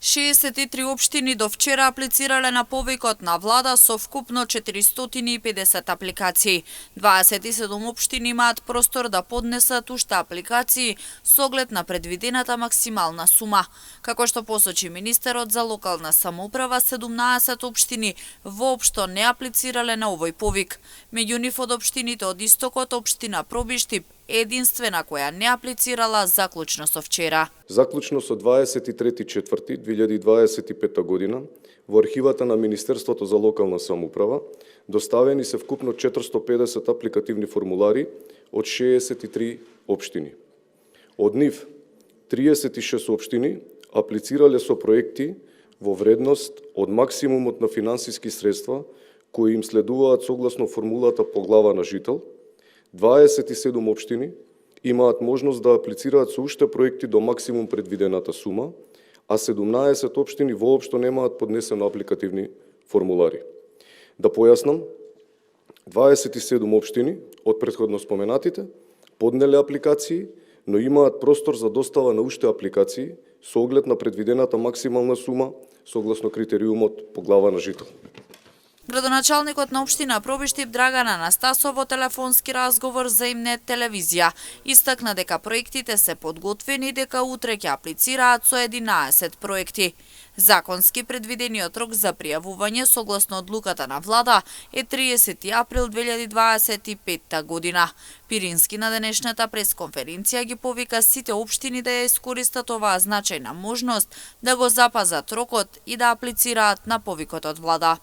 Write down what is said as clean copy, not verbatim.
63 општини до вчера аплицирале на повикот на влада со вкупно 450 апликации. 27 општини имаат простор да поднесат уште апликации со оглед на предвидената максимална сума. Како што посочи министерот за локална самоуправа, 17 општини воопшто не аплицирале на овој повик. Меѓу нив од општините од истокот, општина Пробиштип единствена која не аплицирала заклучно со вчера. Заклучно со 23.4.2025 година во архивата на Министерството за локална самоуправа доставени се вкупно 450 апликативни формулари од 63 општини. Од нив 36 општини аплицирале со проекти во вредност од максимумот на финансиски средства кои им следуваат согласно формулата по глава на жител. 27 општини имаат можност да аплицираат со уште проекти до максимум предвидената сума, а 17 општини воопшто немаат поднесено апликативни формулари. Да појаснам, 27 општини од претходно споменатите поднеле апликации, но имаат простор за достава на уште апликации со оглед на предвидената максимална сума согласно критериумот по глава на жител. Градоначалникот на општина Пробиштип Драгана Анастасов во телефонски разговор за Имнет телевизија истакна дека проектите се подготвени и дека утре ќе аплицираат со 11 проекти. Законски предвидениот рок за пријавување согласно одлуката на влада е 30 април 2025 година. Пирински на денешната пресконференција ги повика сите општини да ја искористат оваа значајна можност да го запазат рокот и да аплицираат на повикот од влада.